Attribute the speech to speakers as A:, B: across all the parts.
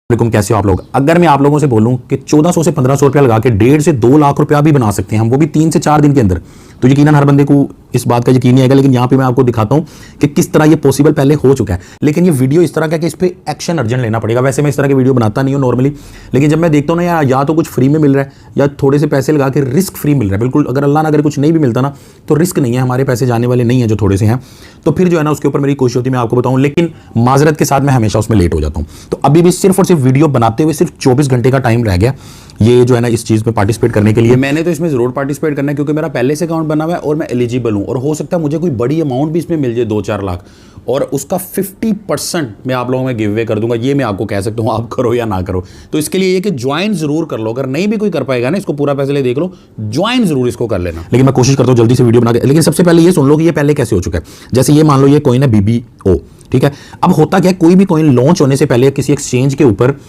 A: वालेकुम, कैसे हो आप लोग। अगर मैं आप लोगों से बोलूं कि 1400 से 1500 रुपया लगा के 1.5 से 2 लाख रुपया भी बना सकते हैं हम, वो भी 3 से 4 दिन के अंदर, तो यकीनन हर बंदे को इस बात का यकीन नहीं आएगा। लेकिन यहाँ पे मैं आपको दिखाता हूँ कि किस तरह ये पॉसिबल पहले हो चुका है। लेकिन ये वीडियो इस तरह का कि इस पे एक्शन अर्जेंट लेना पड़ेगा। वैसे मैं इस तरह की वीडियो बनाता नहीं हूँ नॉर्मली, लेकिन जब मैं देखता हूँ ना या तो कुछ फ्री में मिल रहा है या थोड़े से पैसे लगा के रिस्क फ्री मिल रहा है। बिल्कुल, अगर अल्लाह ना अगर कुछ नहीं भी मिलता ना तो रिस्क नहीं है, हमारे पैसे जाने वाले नहीं है जो थोड़े से हैं, तो फिर जो है ना उसके ऊपर मेरी कोशिश होती है मैं आपको बताऊँ। लेकिन माजरत के साथ मैं हमेशा उसमें लेट हो जाता हूँ। तो अभी भी सिर्फ और सिर्फ वीडियो बनाते हुए सिर्फ 24 घंटे का टाइम रह गया ये जो है ना इस चीज़ में पार्टिसिपेट करने के लिए। मैंने तो इसमें ज़रूर पार्टिसिपेट करना है क्योंकि मेरा पहले से अकाउंट बना हुआ है और मैं एलिजिबल हूँ, और हो सकता है मुझे कोई बड़ी अमाउंट भी इसमें मिल जाए 2-4 लाख, और उसका 50% मैं आप लोगों में गिव अवे कर दूंगा। ये मैं आपको कह सकता हूँ, आप करो या ना करो। तो इसके लिए ये कि ज्वाइन जरूर कर लो। अगर नहीं भी कोई कर पाएगा ना इसको पूरा पैसे ले देख लो, ज्वाइन जरूर इसको कर लेना। लेकिन मैं कोशिश करता हूँ जल्दी से वीडियो बना के। लेकिन सबसे पहले ये सुन लो कि ये पहले कैसे हो चुका है। जैसे ये मान लो ये कॉइन है BBO, ठीक है। अब होता क्या है, कोई भी कॉइन लॉन्च होने से पहले किसी एक्सचेंज के ऊपर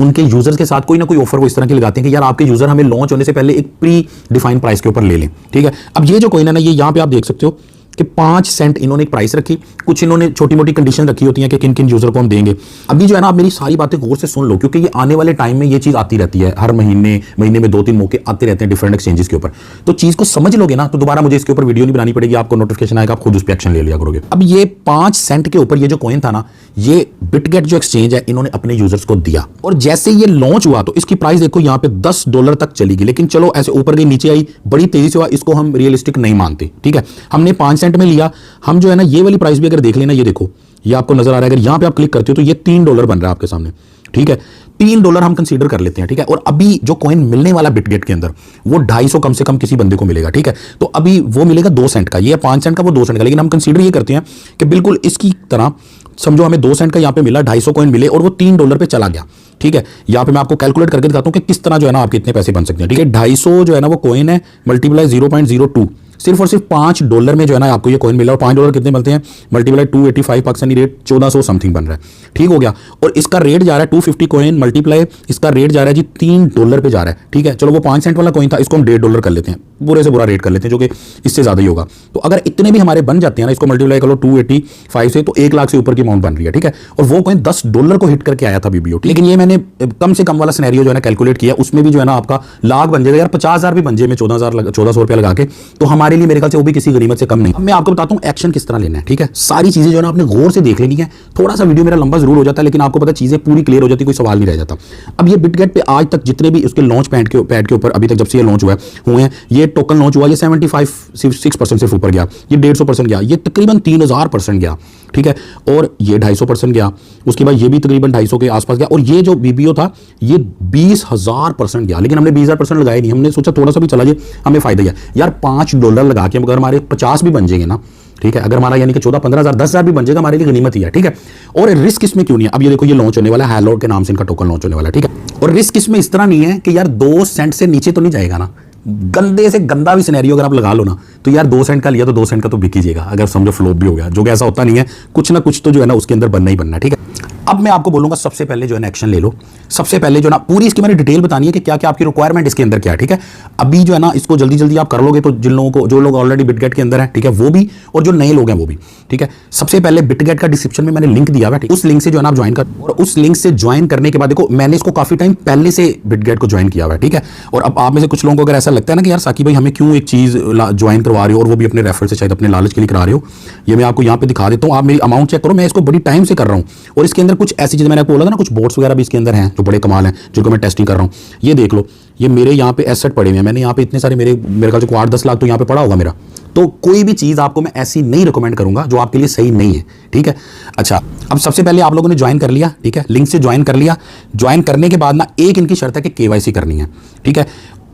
A: उनके यूजर्स के साथ कोई ना कोई ऑफर वो इस तरह की लगाते हैं कि यार आपके यूजर हमें लॉन्च होने से पहले एक प्री डिफाइंड प्राइस के ऊपर ले लें, ठीक है। अब ये जो कॉइन है ना, ये यहाँ पे आप देख सकते हो कि 5 सेंट इन्होंने एक प्राइस रखी, कुछ इन्होंने छोटी मोटी कंडीशन रखी होती है कि किन किन यूजर को हम देंगे। अभी जो है ना, आप मेरी सारी बातें गौर से सुन लो क्योंकि ये आने वाले टाइम में ये चीज आती रहती है। हर महीने में 2-3 मौके आते रहते हैं डिफरेंट एक्सचेंजेस के ऊपर। तो चीज को समझ लोगे ना तो दोबारा मुझे इसके ऊपर वीडियो नहीं बनानी पड़ेगी, आपको नोटिफिकेशन आएगा, आप खुद उस पर एक्शन ले लिया करोगे। अब ये 5 सेंट के ऊपर ये जो कॉइन था ना, ये बिटगेट जो एक्सचेंज है इन्होंने अपने यूजर्स को दिया, और जैसे ये लॉन्च हुआ तो इसकी प्राइस देखो यहाँ पे $10 तक चली गई। लेकिन चलो ऐसे ऊपर गई नीचे आई, बड़ी तेजी से हुआ, इसको हम रियलिस्टिक नहीं मानते, ठीक है। हमने 5 सेंट में लिया। हम जो है ना ये वाली प्राइस भी अगर देख लेना, ये देखो ये आपको नजर आ रहा है, अगर यहां पे आप क्लिक करते हो तो ये $3 बन रहा है आपके सामने, ठीक है। $3 हम कंसीडर कर लेते हैं, ठीक है। और अभी जो कॉइन मिलने वाला बिटगेट के अंदर वो 250 कम से कम किसी बंदे को मिलेगा, ठीक है। तो अभी वो मिलेगा 2 सेंट का, ये 5 सेंट का, वो 2 सेंट का। लेकिन हम कंसीडर ये करते हैं कि बिल्कुल इसकी तरह समझो हमें 2 सेंट का यहाँ पे मिला, 250 कॉइन मिले और वो $3 पे चला गया, ठीक है। यहाँ पे मैं आपको कैलकुलेट करके दिखाता हूँ कि किस तरह जो है ना आपके इतने पैसे बन सकते हैं, ठीक है। 250 जो है ना वो कॉइन है, मल्टीप्लाई 0.02, सिर्फ और सिर्फ $5 में जो है ना आपको ये कॉइन मिला। और $5 कितने मिलते हैं, मल्टीप्लाई 285 पाकिस्तानी रेट 1400 समथिंग बन रहा है, ठीक हो गया। और इसका रेट जा रहा है 250 कॉइन मल्टीप्लाई, इसका रेट जा रहा है जी $3 पे जा रहा है, ठीक है। चलो वो 5 सेंट वाला कॉइन था, इसको हम $1.5 कर लेते हैं, बुरे से बुरा रेट कर लेते हैं जो कि इससे ज्यादा ही होगा। तो अगर इतने भी हमारे बन जाते हैं ना, इसको मल्टीप्लाई करो 285 से, तो 1 लाख से ऊपर की अमाउंट बन रही है, ठीक है। और वो कॉइन $10 को हिट करके आया था BBO। लेकिन ये मैंने कम से कम वाला सिनेरियो जो है ना कैलकुलेट किया, उसमें भी जो है ना आपका लाख बन जाएगा यार, 50,000 भी बन जाए में 1400 रुपया लगा के, तो हमारे लिए मेरे ख्याल से वो भी किसी गनीमत से कम नहीं। अब मैं आपको बताता हूँ एक्शन किस तरह लेना है, ठीक है। सारी चीजें जो है ना आपने गौर से देख लेनी है। थोड़ा सा वीडियो मेरा लंबा जरूर हो जाता है, लेकिन आपको पता चीजें पूरी क्लियर हो जाती, कोई सवाल नहीं रह जाता। अब ये बिटगेट पे आज तक जितने भी उसके लॉन्च पैड के ऊपर अभी तक जब से ये लॉन्च हुए हैं, ये टोकन लॉन्च हुआ, ये 75-6% से ऊपर गया, ये 150% गया, ये तकरीबन 3000% गया, ठीक है। और ये 250% गया, उसके बाद ये भी तकरीबन 250 के आसपास गया, और ये जो BBO था ये 20,000% गया। लेकिन हमने 20,000% लगाया नहीं, हमने सोचा थोड़ा सा भी चला जाए हमें फायदा ही है यार। $5 लगा के अगर हमारे 50 भी बन जाएंगे ना, ठीक है, अगर हमारा यानी कि 14-15,000 10,000 भी बन जाएगा, हमारे लिए गनीमत ही है, ठीक है। और रिस्क इसमें क्यों नहीं है, अब ये देखो ये लॉन्च होने वाला है, हैलोड के नाम से इनका टोकन लॉन्च होने वाला है, ठीक है। और रिस्क इसमें इस तरह नहीं है कि यार 2 सेंट से नीचे तो नहीं जाएगा ना। गंदे से गंदा भी सिनेरियो अगर आप लगा लो ना, तो यार 2 सेंट का लिया तो 2 सेंट का तो बिक ही जाएगा, अगर समझो फ्लोप भी हो गया, जो कि ऐसा होता नहीं है। कुछ ना कुछ तो जो है ना उसके अंदर बनना ही बनना है, ठीक है। अब मैं आपको बोलूंगा सबसे पहले जो है ना एक्शन ले लो। सबसे पहले जो ना पूरी इसकी मैंने डिटेल बतानी है कि क्या क्या आपकी रिक्वायरमेंट इसके अंदर क्या है, ठीक है। अभी जो है ना इसको जल्दी जल्दी आप कर लोगे तो जिन लोगों को, जो लोग ऑलरेडी बिटगेट के अंदर है, ठीक है, वो भी, और जो नए लोग हैं वो भी, ठीक है। सबसे पहले बिटगेट का डिस्क्रिप्शन में मैंने लिंक दिया हुआ है, उस लिंक से जो है ना आप ज्वाइन कर, और उस लिंक से ज्वाइन करने के बाद देखो मैंने इसको काफी टाइम पहले से बिटगेट को ज्वाइन किया हुआ है, ठीक है। और अब आप में से कुछ लोगों को अगर ऐसा लगता है ना कि यार साकी भाई हमें क्यों एक चीज ज्वाइन करवा रहे हो, और वो भी अपने रेफर से, शायद अपने लालच के लिए करा रहे हो, ये मैं आपको यहाँ पे दिखा देता हूँ। आप मेरी अमाउंट चेक करो, मैं इसको बड़ी टाइम से कर रहा हूँ, और इसके अंदर कुछ ऐसी चीजें मैंने आपको बोला था ना, कुछ बोट्स वगैरह भी इसके अंदर हैं जो बड़े कमाल हैं, जिनको मैं टेस्टिंग कर रहा हूँ। ये देख लो, ये मेरे यहाँ पे एसेट पड़े हुए हैं, मैंने यहाँ पे इतने सारे मेरे ख्याल से 8-10 लाख तो यहाँ पे पड़ा होगा मेरा। तो कोई भी चीज आपको मैं ऐसी नहीं रिकमेंड करूंगा जो आपके लिए सही नहीं है, ठीक है। अच्छा, अब सबसे पहले आप लोगों ने ज्वाइन कर लिया, ठीक है, लिंक से ज्वाइन कर लिया। ज्वाइन करने के बाद ना एक इनकी शर्त है कि KYC करनी है, ठीक है।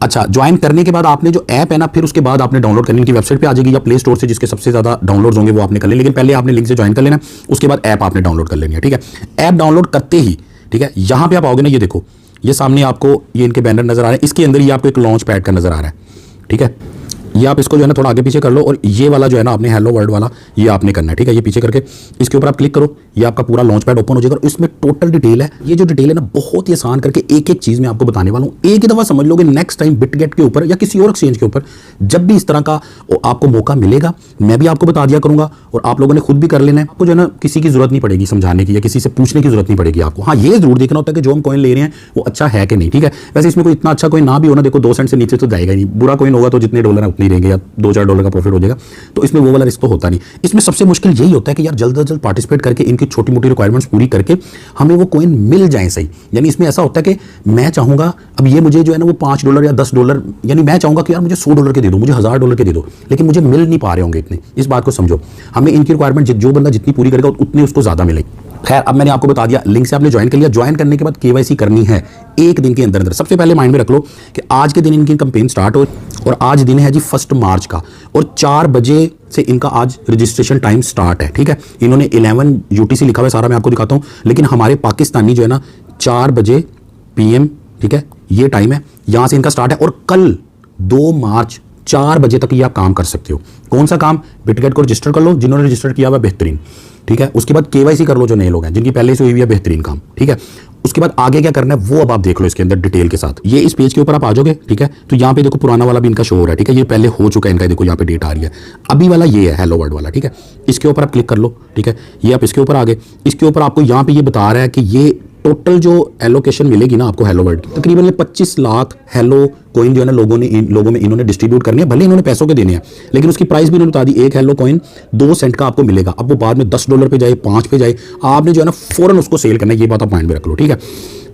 A: अच्छा, ज्वाइन करने के बाद आपने जो ऐप है ना, फिर उसके बाद आपने डाउनलोड करनी, इनकी वेबसाइट पे आ जाएगी या प्ले स्टोर से, जिसके सबसे ज्यादा डाउनलोड्स होंगे वो आपने कर लें। लेकिन पहले आपने लिंक से ज्वाइन कर लेना, उसके बाद ऐप आपने डाउनलोड कर लेनी है, ठीक है। ऐप डाउनलोड करते ही, ठीक है, यहां पे आप आओगे ना, ये देखो ये सामने आपको ये इनके बैनर नजर आ रहे हैं, इसके अंदर ही आपको एक लॉन्च पैड का नजर आ रहा है, ठीक है। ये आप इसको जो है ना थोड़ा आगे पीछे कर लो और ये वाला जो है ना आपने हेलो वर्ल्ड वाला ये आपने करना है, ठीक है। ये पीछे करके इसके ऊपर आप क्लिक करो, ये आपका पूरा लॉन्च पैड ओपन हो जाएगा और इसमें टोटल डिटेल है। ये जो डिटेल है ना बहुत ही आसान करके एक एक चीज मैं आपको बताने वाला हूँ। एक ही दफा समझ लोगे, नेक्स्ट टाइम बिटगेट के ऊपर या किसी और एक्सचेंज के ऊपर जब भी इस तरह का आपको मौका मिलेगा मैं भी आपको बता दिया करूंगा और आप लोगों ने खुद भी कर लेना है। आपको जो है ना किसी की जरूरत नहीं पड़ेगी समझाने की या किसी से पूछने की जरूरत नहीं पड़ेगी आपको। हाँ, ये जरूर देखना होता है कि जो हम कॉइन ले रहे हैं वो अच्छा है कि नहीं, ठीक है। वैसे इसमें कोई इतना अच्छा कॉइन ना भी होना, देखो 2 सेंट से नीचे तो जाएगा ही नहीं। बुरा कॉइन होगा तो जितने डॉलर है उतने ही रहेंगे या $2-4 का प्रॉफिट हो जाएगा, तो इसमें वो वाला रिस्क तो होता नहीं। इसमें सबसे मुश्किल यही होता है कि यार जल्द से जल्द पार्टिसिपेट करके इनकी छोटी मोटी रिक्वायरमेंट्स पूरी करके हमें वो कॉइन मिल जाए सही। यानी इसमें ऐसा होता है कि मैं चाहूंगा अब ये मुझे जो है ना वो $5 या $10, यानी मैं चाहूंगा कि यार मुझे $100 के दे दो, मुझे $1000 के दे दो, लेकिन मुझे मिल नहीं पा रहे होंगे इतने। इस बात को समझो, हमें इनकी रिक्वायरमेंट जो बंदा जितनी पूरी करेगा उतने उसको ज्यादा मिलेगी। खैर, अब मैंने आपको बता दिया, लिंक से आपने ज्वाइन कर लिया। ज्वाइन करने के बाद केवाईसी करनी है 1 दिन के अंदर अंदर। सबसे पहले माइंड में रख लो कि आज के दिन इनकी कैंपेन स्टार्ट हो और आज दिन है जी 1 मार्च का और 4 बजे से इनका आज रजिस्ट्रेशन टाइम स्टार्ट है, ठीक है। इन्होंने 11 UTC लिखा हुआ है, सारा मैं आपको दिखाता हूं, लेकिन हमारे पाकिस्तानी जो है ना 4 बजे PM, ठीक है, ये टाइम है, यहां से इनका स्टार्ट है और कल 2 मार्च 4 बजे तक ये आप काम कर सकते हो। कौन सा काम? बिटगेट को रजिस्टर कर लो, जिन्होंने रजिस्टर किया हुआ बेहतरीन, ठीक है। उसके बाद केवाईसी कर लो जो नए लोग हैं, जिनकी पहले से हुई है, बेहतरीन काम, ठीक है। उसके बाद आगे क्या करना है वो अब आप देख लो इसके अंदर डिटेल के साथ। ये इस पेज के ऊपर आप आ जाओगे, ठीक है। तो यहाँ पे देखो पुराना वाला भी इनका शो हो रहा है, ठीक है। ये पहले हो चुका है इनका, देखो यहाँ पे डेट आ रही है। अभी वाला ये है हेलो वर्ल्ड वाला, ठीक है। इसके ऊपर आप क्लिक कर लो, ठीक है। ये आप इसके ऊपर आ गए। इसके ऊपर आपको यहाँ पे ये बता रहा है कि ये टोटल जो एलोकेशन मिलेगी ना आपको हेलो वर्ल्ड, तकरीबन ये 25 लाख हेलो कॉइन जो है ना लोगों में इन्होंने डिस्ट्रीब्यूट करनी है। भले इन्होंने पैसों के देने हैं, लेकिन उसकी प्राइस भी इन्होंने बता दी, एक हेलो कॉइन 2 सेंट का आपको मिलेगा। अब वो बाद में $10 पे जाए, 5 पे जाए, आपने जो है ना फौरन उसको सेल करना है। ये बात आप माइंड में रख लो, ठीक है।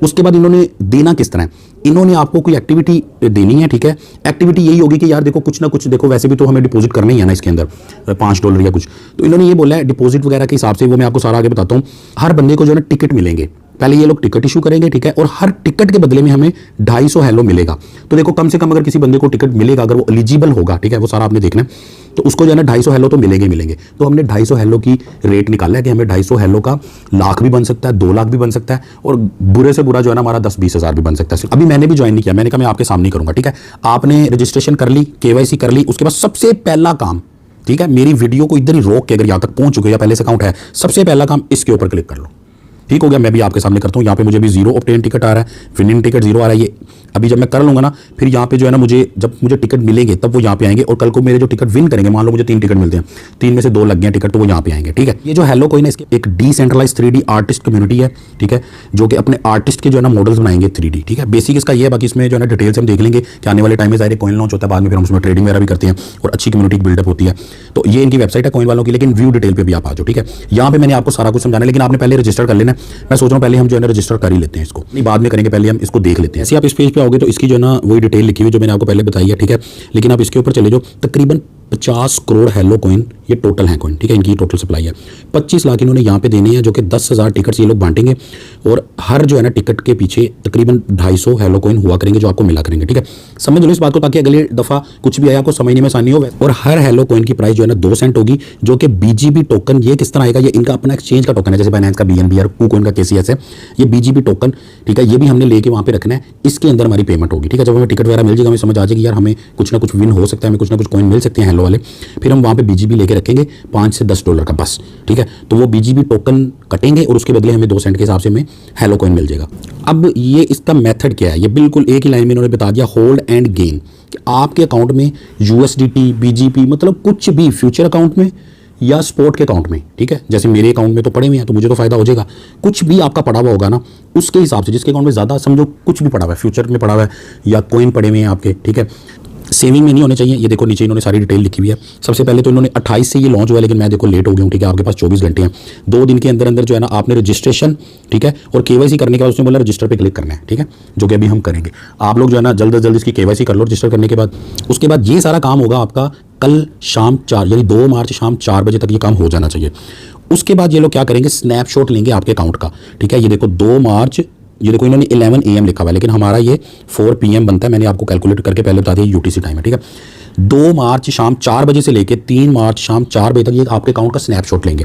A: उसके बाद इन्होंने देना किस तरह है, इन्होंने आपको कोई एक्टिविटी देनी है, ठीक है। एक्टिविटी यही होगी कि यार देखो कुछ ना कुछ, देखो वैसे भी तो हमें डिपॉजिट करना ही है ना इसके अंदर $5 या कुछ, तो इन्होंने ये बोला है डिपॉजिट वगैरह के हिसाब से, वो मैं आपको सारा आगे बताता हूँ। हर बंदे को जो है ना टिकट मिलेंगे, पहले ये लोग टिकट इशू करेंगे, ठीक है, और हर टिकट के बदले में हमें 250 हेलो मिलेगा। तो देखो कम से कम अगर किसी बंदे को टिकट मिलेगा, अगर वो एलिजिबल होगा, ठीक है, वो सारा आपने देखना है, तो उसको जो है ना 250 हेलो तो मिलेंगे। तो हमने 250 हेलो की रेट निकाला है कि हमें 250 हेलो का लाख भी बन सकता है, 2 लाख भी बन सकता है, और बुरे से बुरा जो है ना हमारा 10-20 हज़ार भी बन सकता है। अभी मैंने भी ज्वाइन नहीं किया, मैंने कहा मैं आपके सामने करूंगा, ठीक है। आपने रजिस्ट्रेशन कर ली, केवाईसी कर ली, उसके बाद सबसे पहला काम, ठीक है, मेरी वीडियो को इधर ही रोक के अगर यहाँ तक पहुंच चुके या पहले से अकाउंट है, सबसे पहला काम इसके ऊपर क्लिक कर लो, ठीक हो गया। मैं भी आपके सामने करता हूँ। यहाँ पे मुझे भी 0 ऑब्टेन टिकट आ रहा है, विनिंग टिकट 0 आ रहा है। ये अभी जब मैं कर लूंगा ना, फिर यहाँ पे जो है ना जब मुझे टिकट मिलेंगे तब वो यहाँ पे आएंगे, और कल को मेरे जो टिकट विन करेंगे, मान लो मुझे 3 टिकट मिलते हैं, 3 में से 2 लग गए टिकट, तो वो यहाँ पे आएंगे, ठीक है। ये जो हेलो कॉइन है इसके एक डिसेंट्रलाइज 3D आर्टिस्ट कम्युनिटी है, ठीक है, जो कि अपने आर्टिस्ट के जो है ना मॉडल्स बनाएंगे 3D, ठीक है। बेसिक इसका ये है, बाकी इसमें जो है ना डिटेल्स हम देख लेंगे कि आने वाले टाइम में ज़ाहिर कॉइन लॉन्च होता है, बाद में फिर हम उसमें ट्रेडिंग वगैरह भी करते हैं और अच्छी कम्युनिटी बिल्डअप होती है। तो ये इनकी वेबसाइट है कॉइन वालों की, लेकिन व्यू डिटेल पे भी आप आ जाओ, ठीक है। यहाँ पे मैंने आपको सारा कुछ समझाना है, लेकिन आपने पहले रजिस्टर कर लेना है। मैं सोच रहा हूँ पहले हम जो है ना रजिस्टर कर ही लेते हैं इसको, नहीं बाद में करेंगे, पहले हम इसको देख लेते हैं। ऐसे आप इस पेज पे आओगे तो इसकी जो है ना वही डिटेल लिखी हुई जो मैंने आपको पहले बताई है, ठीक है। लेकिन आप इसके ऊपर चले जाओ, तकरीबन 50 करोड़ हेलो कॉइन ये टोटल है कॉइन, ठीक है, इनकी टोटल सप्लाई है। 25 लाख इन्होंने यहाँ पे देने हैं, जो कि 10,000 टिकट्स ये लोग बांटेंगे, और हर जो है ना टिकट के पीछे तकरीबन 250 हेलो कॉइन हुआ करेंगे जो आपको मिला करेंगे, ठीक है। समझ लो इस बात को, ताकि अगली दफा कुछ भी आया आपको समझने में आसानी हो। और हर हेलो कॉइन की प्राइस जो है ना 2 सेंट होगी, जो कि BGB टोकन, ये किस तरह आएगा, ये इनका अपना एक्सचेंज का टोकन है, जैसे बाइनेंस का BNB और KuCoin का KCS है, ये BGB टोकन, ठीक है, ये भी हमने लेके वहाँ पे रखना है। इसके अंदर हमारी पेमेंट होगी, ठीक है। जब हमें टिकट वगैरह मिल जाएगा, हमें समझ आ जाएगी यार हमें कुछ ना कुछ विन हो सकता है, हमें कुछ ना कुछ कॉइन मिल सकते हैं हेलो वाले, फिर हम वहाँ पे BGB लेके रखेंगे $5 से $10 का बस, ठीक है। तो वो BGB टोकन कटेंगे और उसके बदले हमें 2 सेंट के हिसाब से हमें हेलो कॉइन मिल जाएगा। अब ये इसका मेथड क्या है, ये बिल्कुल एक ही लाइन में इन्होंने बता दिया, होल्ड एंड गेन, कि आपके अकाउंट में USDT BGP मतलब कुछ भी फ्यूचर अकाउंट में या स्पॉट के अकाउंट में, ठीक है। जैसे मेरे अकाउंट में तो पड़े हुए हैं तो मुझे तो फायदा हो जाएगा, कुछ भी आपका पड़ा हुआ होगा ना उसके हिसाब से, जिसके अकाउंट में ज़्यादा समझो कुछ भी पड़ा हुआ है, फ्यूचर में पड़ा हुआ है या कॉइन पड़े हुए हैं आपके, ठीक है, सेविंग में नहीं होने चाहिए। ये देखो नीचे इन्होंने सारी डिटेल लिखी हुई है। सबसे पहले तो इन्होंने 28 से ये लॉन्च हुआ है, लेकिन मैं देखो लेट हो गया हूँ, ठीक है। आपके पास 24 घंटे हैं, 2 दिन के अंदर अंदर जो है ना आपने रजिस्ट्रेशन, ठीक है, और KYC करने के बाद उसने बोला रजिस्टर पे क्लिक करना है, ठीक है, जो कि अभी हम करेंगे। आप लोग जो है ना जल्द से जल्द इसकी KYC कर लो रजिस्टर करने के बाद। उसके बाद ये सारा काम होगा आपका कल शाम 4 यानी 2 मार्च शाम 4 बजे तक ये काम हो जाना चाहिए। उसके बाद ये लोग क्या करेंगे, स्नैपशॉट लेंगे आपके अकाउंट का, ठीक है। ये देखो 2 मार्च, ये देखो इन्होंने 11 AM लिखा हुआ है, लेकिन हमारा ये 4 PM बनता है। मैंने आपको कैलकुलेट करके पहले बता दिया, UTC टाइम है, ठीक है। 2 मार्च शाम 4 बजे से लेकर 3 मार्च शाम 4 बजे तक ये आपके अकाउंट का स्नैपशॉट लेंगे,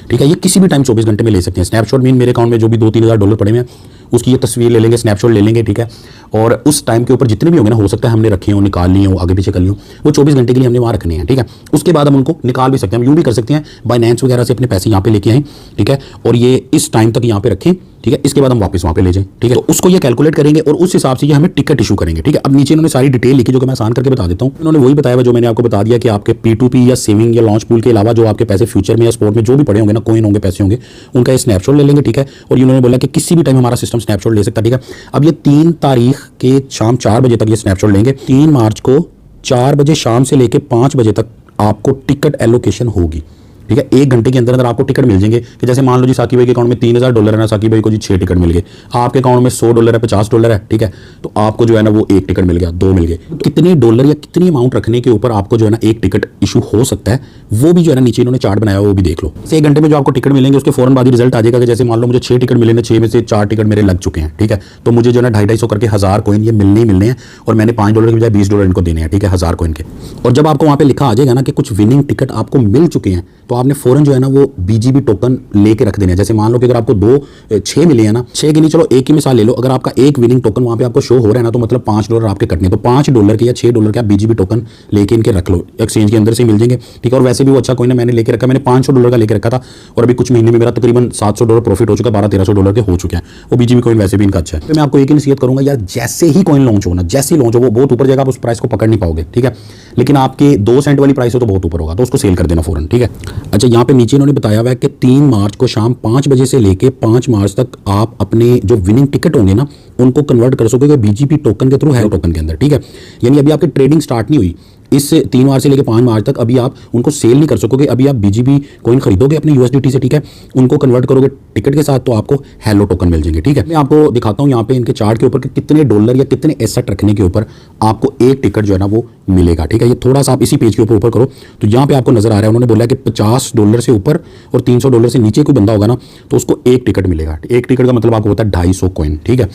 A: ठीक है। ये किसी भी टाइम 24 घंटे में ले सकते हैं। स्नैपशॉट मीन मेरे अकाउंट में जो भी $2-3 हज़ार पड़े हुए हैं उसकी ये तस्वीर ले लेंगे, स्नैपशॉट ले लेंगे, ठीक है। और उस टाइम के ऊपर जितने भी होंगे ना, हो सकता है हमने रखे हो, निकाल लिए हो, आगे पीछे कर लिए हो, वो 24 घंटे के लिए हमने वहाँ रखने हैं, ठीक है। उसके बाद हम उनको निकाल भी सकते हैं, हम यूँ भी कर सकते हैं, बाइनेंस वगैरह से अपने पैसे यहाँ पे लेके आएँ, ठीक है, और ये इस टाइम तक यहाँ पे रखें, ठीक है। इसके बाद हम वापस वहाँ पे ले जाएं, ठीक है। तो उसको ये कैलकुलेट करेंगे और उस हिसाब से ये हमें टिकट इशू करेंगे, ठीक है। अब नीचे इन्होंने सारी डिटेल लिखी, जो कि मैं आसान करके बता देता हूँ। इन्होंने वही बताया हुआ जो मैंने आपको बता दिया कि आपके P2P या सेविंग या लॉन्च पूल के अलावा जो आपके पैसे फ्यूचर में या स्पोर्ट में जो भी पड़े होंगे ना, कॉइन होंगे, पैसे होंगे, उनका ये स्नैपशॉट ले लेंगे, ठीक है। और इन्होंने बोला कि किसी भी टाइम हमारा सिस्टम स्नैपशॉट ले सकता है, ठीक है। अब ये 3 तारीख के शाम 4 बजे तक ये स्नैपशॉट लेंगे। 3 मार्च को 4 बजे शाम से लेकर 5 बजे तक आपको टिकट एलोकेशन होगी, ठीक है। 1 घंटे के अंदर अंदर आपको टिकट मिल जाएंगे कि जैसे मान लो जी साकी भाई के अकाउंट में $3000 है ना, साकी भाई को जी 6 टिकट मिल गए, आपके अकाउंट में $100 है, $50 है, ठीक है, तो आपको जो है ना वो 1 टिकट मिल गया, 2 मिल गए। कितने डॉलर या कितनी अमाउंट रखने के ऊपर आपको जो है ना 1 टिकट इशू हो सकता है, वो भी जो है ना नीचे इन्होंने चार्ट बनाया है, वो भी देख लो। 1 घंटे में जो आपको टिकट मिलेंगे उसके फौरन बाद ही रिजल्ट आ जाएगा कि जैसे मान लो मुझे 6 टिकट मिले, 6 में से 4 टिकट मेरे लग चुके हैं, ठीक है, तो मुझे जो है ना 250 करके 1000 कॉइन ये मिलने ही मिलने हैं, और मैंने $5 के बजाय $20 इनको देने हैं, ठीक है, 1000 कॉइन के। और जब आपको वहाँ पे लिखा आ जाएगा ना कि कुछ विनिंग टिकट आपको मिल चुके हैं, तो आपने फौरन जो है ना वो BGB टोकन लेके रख देने हैं। जैसे मान लो कि अगर आपको 6 मिले हैं ना, 6 की नहीं, चलो 1 की मिसाल ले लो, अगर आपका एक विनिंग टोकन वहाँ पे आपको शो हो रहा है ना, तो मतलब $5 आपके कटने, तो $5 के या $6 के आप BGB टोकन लेके इनके रख लो, एक्सचेंज के अंदर से मिल जाएंगे, ठीक है। और वैसे भी वो अच्छा कोई ना मैंने लेके रखा, मैंने $500 का लेके रखा था, और अभी कुछ महीने में मेरा तकरीबन $700 प्रॉफिट हो चुका, $1200-1300 के हो चुके हैं। वो BGB कॉइन वैसे भी इनका अच्छा है। तो मैं आपको एक ही नसीहत करूंगा यार, जैसे ही कॉइन लॉन्च हो ना, जैसे ही लॉन्च हो, वो बहुत ऊपर जाएगा, आप उस प्राइस को पकड़ नहीं पाओगे, ठीक है। लेकिन आपके 2 सेंट वाली प्राइस हो तो बहुत ऊपर होगा, तो उसको सेल कर देना फौरन, ठीक है। अच्छा, यहाँ पे नीचे इन्होंने बताया हुआ है कि 3 मार्च को शाम 5 बजे से लेके 5 मार्च तक आप अपने जो विनिंग टिकट होंगे ना, उनको कन्वर्ट कर सकोगे BGB टोकन के थ्रू, हेलो टोकन के अंदर, ठीक है। यानी अभी आपकी ट्रेडिंग स्टार्ट नहीं हुई, इस 3 मार्च से लेकर 5 मार्च तक अभी आप उनको सेल नहीं कर सकोगे। अभी आप BGB कॉइन खरीदोगे अपने USDT से, ठीक है, उनको कन्वर्ट करोगे टिकट के साथ, तो आपको हेलो टोकन मिल जाएंगे, ठीक है। मैं आपको दिखाता हूँ यहाँ पे इनके चार्ट के ऊपर कि कितने डॉलर या कितने एसेट रखने के ऊपर आपको 1 टिकट जो है ना वो मिलेगा, ठीक है। ये थोड़ा सा आप इसी पेज के ऊपर करो तो यहाँ पे आपको नजर आ रहा है, उन्होंने बोला कि $50 से ऊपर और $300 से नीचे कोई बंदा होगा ना, तो उसको 1 टिकट मिलेगा। 1 टिकट का मतलब आपको होता है 250 कॉइन, ठीक है।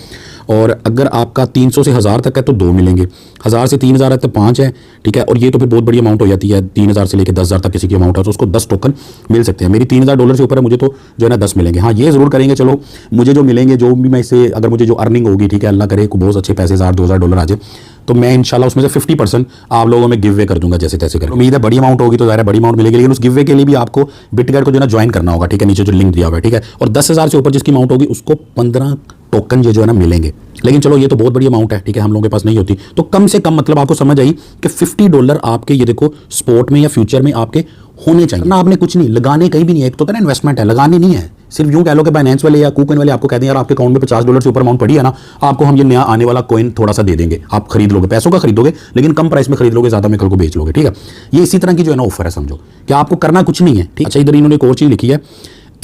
A: और अगर आपका 300 से 1000 तक है तो 2 मिलेंगे, 1000 से 3000 है तो 5 है, ठीक है। और ये तो फिर बहुत बड़ी अमाउंट हो जाती है, 3000 से लेकर 10,000 तक किसी की अमाउंट है तो उसको 10 टोकन मिल सकते हैं। मेरी $3000 से ऊपर है, मुझे तो जो है ना 10 मिलेंगे। हाँ, ये जरूर करेंगे, चलो मुझे जो मिलेंगे, जो भी मैं इससे अगर मुझे जो अर्निंग होगी, ठीक है, अल्लाह करे को बहुत अच्छे पैसे $1000-2000 आ जाए, तो मैं इंशाल्लाह उसमें से 50% आप लोगों में गिव वे कर दूंगा, जैसे तैसे कर। उम्मीद है बड़ी अमाउंट होगी तो ज़्यादा बड़ी अमाउंट मिलेगी, लेकिन उस गिव वे के लिए भी आपको बिटगाइट को जो है ना ज्वाइन करना होगा, ठीक है, नीचे जो लिंक दिया हुआ है, ठीक है। और 10,000 से ऊपर जिसकी अमाउंट होगी उसको 15 टोकन जो है ना मिलेंगे। लेकिन चलो ये तो बहुत बड़ी अमाउंट है, ठीक है, हम लोगों के पास नहीं होती, तो कम से कम मतलब आपको समझ आई कि $50 आपके ये देखो स्पोर्ट में या फ्यूचर में आपके होने चाहिए ना। आपने कुछ नहीं लगाने कहीं भी नहीं है, एक तो ना इन्वेस्टमेंट है, लगानी नहीं है। सिर्फ यूं कह लो कि बाइनेंस वाले या कूकॉइन वाले आपको कहते हैं यार आपके अकाउंट में $50 से ऊपर अमाउंट पड़ी है ना, आपको हम ये नया आने वाला कॉइन थोड़ा सा दे देंगे, आप खरीद लोगे, पैसों का खरीदोगे लेकिन कम प्राइस में खरीद लोगे, ज्यादा में कल को बेच लोगे, ठीक है। ये इसी तरह की जो है ना ऑफर है, समझो कि आपको करना कुछ नहीं है, ठीक। अच्छा, इधर इन्होंने एक और चीज लिखी है,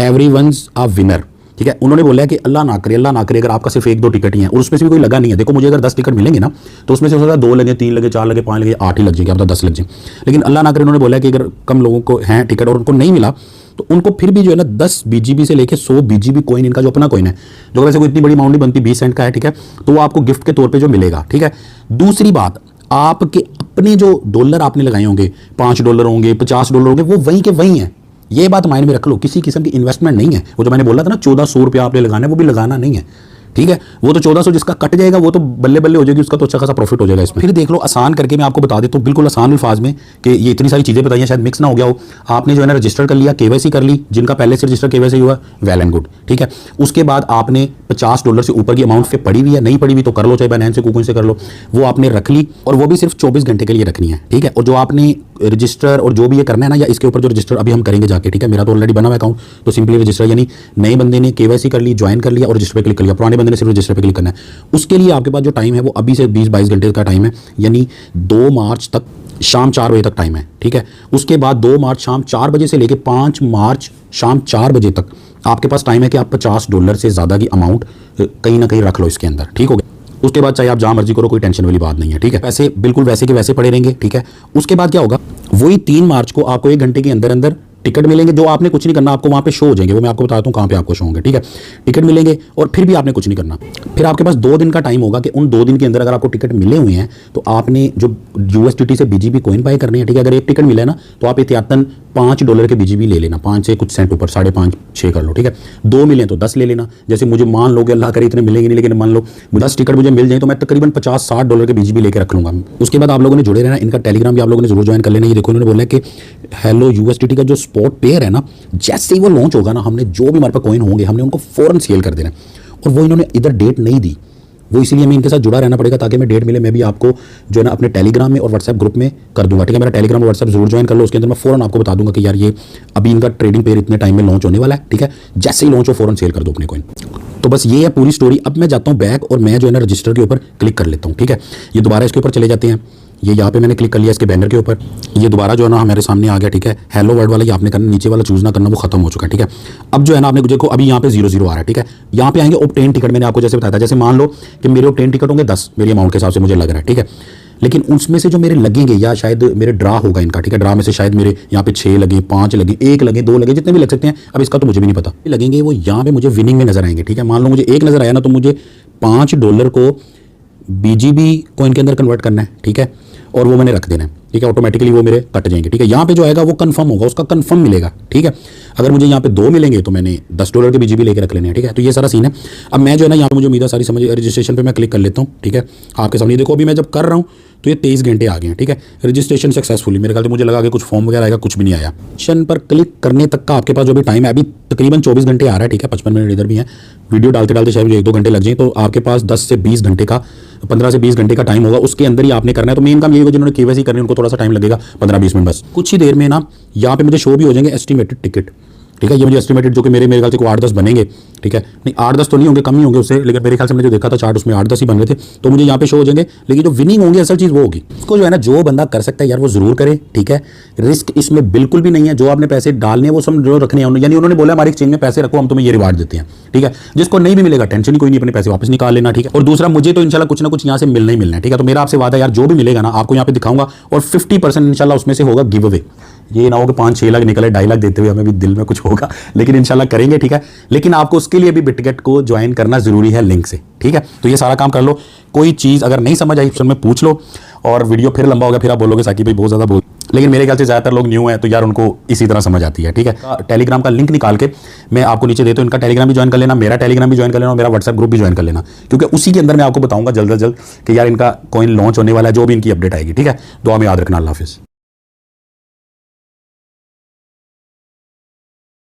A: एवरीवनस अ विनर, ठीक है। उन्होंने बोला है कि अल्लाह ना करे अगर आपका सिर्फ 1-2 टिकट ही है और उसमें से भी कोई लगा नहीं है। देखो मुझे अगर 10 टिकट मिलेंगे ना, तो उसमें से हो सकता है 2 लगे, 3 लगे, 4 लगे, 5 लगे, 8 ही लग जाएंगे, अब तो 10 लग जाए। लेकिन अल्लाह ना करे, उन्होंने बोला है कि अगर कम लोगों को हैं टिकट और उनको नहीं मिला, तो उनको फिर भी जो है ना 10 BGB से लेकर 100 BGB कॉइन, इनका जो अपना कॉइन है, जो वैसे कोई इतनी बड़ी अमाउंट नहीं बनती, 20 सेंट का है, ठीक है, तो वो आपको गिफ्ट के तौर पर जो मिलेगा, ठीक है। दूसरी बात, आपके अपने जो डॉलर आपने लगाए होंगे, $5 होंगे, $50 होंगे, वो वहीं के वहीं है। ये बात माइंड में रख लो, किसी किस्म की इन्वेस्टमेंट नहीं है। वो जो मैंने बोला था ना 1400 रुपया आपने लगाना है, वो भी लगाना नहीं है, ठीक है। वो तो 1400 जिसका कट जाएगा वो तो बल्ले बल्ले हो जाएगी, उसका तो अच्छा खासा प्रॉफिट हो जाएगा इसमें। फिर देख लो, आसान करके मैं आपको बता देता हूँ बिल्कुल आसान अल्फाज में कि ये इतनी सारी चीज़ें बताई हैं, शायद मिक्स ना हो गया हो। आपने जो है ना रजिस्टर कर लिया, KYC कर ली, जिनका पहले से रजिस्टर KYC हुआ, वेल एंड गुड, ठीक है। उसके बाद आपने $50 से ऊपर की अमाउंट पे पड़ी हुई है, नहीं पड़ी हुई तो कर लो, चाहे बाइनेंस से कूकॉइन से कर लो, वो आपने रख ली, और वो भी सिर्फ 24 घंटे के लिए रखनी है, ठीक है। और जो आपने रजिस्टर और जो भी ये करना है ना, या इसके ऊपर जो रजिस्टर अभी हम करेंगे जाके, ठीक है, मेरा तो ऑलरेडी बना हुआ अकाउंट, तो सिंपली रजिस्टर, यानी नए बंदे ने KYC कर ली, ज्वाइन कर लिया और रजिस्टर पे क्लिक कर लिया, पुराने बंदे ने सिर्फ रजिस्टर पे क्लिक करना है। उसके लिए आपके पास जो टाइम है वो अभी से 20-22 घंटे का टाइम है, यानी 2 मार्च तक शाम 4 बजे तक टाइम है, ठीक है। उसके बाद 2 मार्च शाम 4 बजे से लेकर 5 मार्च शाम 4 बजे तक आपके पास टाइम है कि आप $50 से ज़्यादा की अमाउंट कहीं ना कहीं रख लो इसके अंदर, ठीक हो गया। उसके बाद चाहे आप जहाँ मर्जी करो, कोई टेंशन वाली बात नहीं है, ठीक है। पैसे बिल्कुल वैसे के वैसे पड़े रहेंगे, ठीक है। उसके बाद क्या होगा, वही 3 मार्च को आपको 1 घंटे के अंदर अंदर टिकट मिलेंगे, जो आपने कुछ नहीं करना, आपको वहाँ पे शो हो जाएंगे, वो मैं आपको बताता हूँ कहाँ पे आपको शो होंगे, ठीक है। टिकट मिलेंगे और फिर भी आपने कुछ नहीं करना। फिर आपके पास 2 दिन का टाइम होगा कि उन 2 दिन के अंदर अगर आपको टिकट मिले हुए हैं तो आपने जो USDT से BGB कॉइन बाय करने हैं, ठीक है। अगर एक टिकट मिले ना तो आप एहतियातन $5 के BGB ले लेना, 5 से कुछ सेंट ऊपर, 5.5 6 कर लो, ठीक है। 2 मिले तो 10 ले लेना। जैसे मुझे मान लो कि अल्लाह करे इतने मिलेंगे नहीं, लेकिन मान लो 10 टिकट मुझे मिल जाए तो मैं तकरीबन $50-60 के BGB लेकर रख लूँगा। उसके बाद आप लोगों ने जुड़े रहना, इनका टेलीग्राम भी आप लोगों ने जरूर ज्वाइन कर लेना। ये देखो इन्होंने बोला कि हेलो USDT का जो स्पॉट पेयर है ना, जैसे ही वो लॉन्च होगा ना, हमने जो भी हमारे पास कॉइन होंगे हमने उनको फौरन सेल कर देना। और वो इन्होंने इधर डेट नहीं दी, वो इसलिए मैं इनके साथ जुड़ा रहना पड़ेगा ताकि मैं डेट मिले मैं भी आपको जो है ना अपने टेलीग्राम में और व्हाट्सएप ग्रुप में कर दूंगा, ठीक है। मेरा टेलीग्राम और व्हाट्सएप जरूर ज्वाइन कर लो, उसके अंदर मैं फौरन आपको बता दूंगा कि यार ये अभी इनका ट्रेडिंग पेयर इतने टाइम में लॉन्च होने वाला है, ठीक है। जैसे ही लॉन्च हो फौरन सेल कर दो अपने कॉइन। तो बस ये है पूरी स्टोरी। अब मैं जाता हूँ बैक और मैं जो है ना रजिस्टर के ऊपर क्लिक कर लेता हूँ, ठीक है। ये दोबारा इसके ऊपर चले जाते हैं, ये यहाँ पे मैंने क्लिक कर लिया इसके बैनर के ऊपर, ये दोबारा जो है ना हमारे सामने आ गया, ठीक है। हेलो वर्ड वाला ये आपने करना, नीचे वाला चूज ना करना, वो खत्म हो चुका है, ठीक है। अब जो है ना आपने देखो अभी यहाँ पे 0 आ रहा है, ठीक है। यहाँ पे आएंगे ऑब्टेन टिकट, मैंने आपको जैसे बताया था, जैसे मान लो कि मेरे ऑब्टेन टिकट होंगे 10 मेरी अमाउंट के हिसाब से मुझे लग रहा है, ठीक है। लेकिन उसमें से जो मेरे लगेंगे या शायद मेरे ड्रा होगा इनका, ठीक है। ड्रा में से शायद मेरे यहाँ पे 6 लगे, 5 लगे, 1 लगे, 2 लगे, जितने भी लग सकते हैं, अब इसका तो मुझे भी नहीं पता लगेंगे, वो यहाँ पे मुझे विनिंग में नजर आएंगे, ठीक है। मान लो मुझे 1 नजर आया ना तो मुझे $5 को BGB कॉइन के अंदर कन्वर्ट करना है, ठीक है। और वो मैंने रख देना है, ठीक है। ऑटोमेटिकली वो मेरे कट जाएंगे, ठीक है। यहाँ पे जो आएगा वो कंफर्म होगा, उसका कंफर्म मिलेगा, ठीक है। अगर मुझे यहाँ पे 2 मिलेंगे तो मैंने $10 के BGB लेके रख लेने हैं, ठीक है। तो ये सारा सीन है। अब मैं जो है ना यहाँ पे मुझे उम्मीद है सारी समझ, रजिस्ट्रेशन पे मैं क्लिक कर लेता हूँ, ठीक है। आपके सामने देखो अभी मैं जब कर रहा हूँ तो ये 23 घंटे आ गए हैं, ठीक है। रजिस्ट्रेशन सक्सेसफुली, मेरे ख्याल से मुझे लगा कि कुछ फॉर्म वगैरह आएगा, कुछ भी नहीं आया। रजिस्ट्रेशन पर क्लिक करने तक का आपके पास जो भी टाइम है अभी तकरीबन 24 घंटे आ रहा है, ठीक है। 55 मिनट इधर भी है, वीडियो डालते डालते शायद मुझे 1-2 घंटे लग जाए, तो आपके पास 10 से 20 घंटे का 15 से 20 घंटे का टाइम होगा, उसके अंदर ही आपने करना है। तो मेन काम ये होगा जिन्होंने KYC करनी है उनको थोड़ा सा टाइम लगेगा, 15-20 मिनट बस। कुछ ही देर में ना यहाँ पे मुझे शो भी हो जाएंगे एस्टिमेटेड टिकट, ठीक है। ये मुझे एस्टिमेटेड जो कि मेरे ख्याल से को 8-10 बनेंगे, ठीक है। नहीं 8-10 तो नहीं होंगे, कम ही होंगे उससे, लेकिन मेरे ख्याल से मैंने जो देखा था चार्ट उसमें 8-10 ही बन रहे थे, तो मुझे यहाँ पे शो हो जाएंगे। लेकिन जो विनिंग होंगी असल चीज़ वो होगी, इसको जो है ना जो बंदा कर सकता है यार वो जरूर करे, ठीक है। रिस्क इसमें बिल्कुल भी नहीं है, जो आपने पैसे डालने हैं वो सब जो रखने हैं, यानी उन्होंने बोला हमारी एक्सचेंज में पैसे रखो हम तुम्हें ये रिवार्ड देते हैं, ठीक है। जिसको नहीं भी मिलेगा टेंशन कोई नहीं, अपने पैसे वापस निकाल लेना, ठीक है। और दूसरा मुझे तो इंशाल्लाह कुछ ना कुछ यहाँ से मिलना ही मिलना है, ठीक है। तो मेरा आपसे वादा यार जो भी मिलेगा ना आपको यहाँ पे दिखाऊंगा, और 50% इंशाल्लाह उसमें से होगा गिव अवे। ये ना हो कि 5-6 लाख निकले, 2.5 लाख देते हुए हमें भी दिल में कुछ होगा, लेकिन इंशाल्लाह करेंगे, ठीक है। लेकिन आपको उसके लिए भी बिटगेट को ज्वाइन करना जरूरी है लिंक से, ठीक है। तो ये सारा काम कर लो। कोई चीज़ अगर नहीं समझ आई ऑप्शन में पूछ लो, और वीडियो फिर लंबा होगा फिर आप बोलोगे साकिब भाई बहुत ज़्यादा बोल, लेकिन मेरे ख्याल से ज़्यादातर लोग न्यू हैं तो यार उनको इसी तरह समझ आती है, ठीक है। टेलीग्राम का लिंक निकाल के मैं आपको नीचे देता हूँ, इनका टेलीग्राम भी ज्वाइन कर लेना, मेरा टेलीग्राम भी ज्वाइन कर लेना, और मेरा व्हाट्सएप ग्रुप भी ज्वाइन कर लेना, क्योंकि उसी के अंदर मैं आपको बताऊंगा जल्द से जल्द कि यार इनका कॉइन लॉन्च होने वाला है, जो भी इनकी अपडेट आएगी, ठीक है। दुआ में याद रखना। अल्लाह हाफिज़।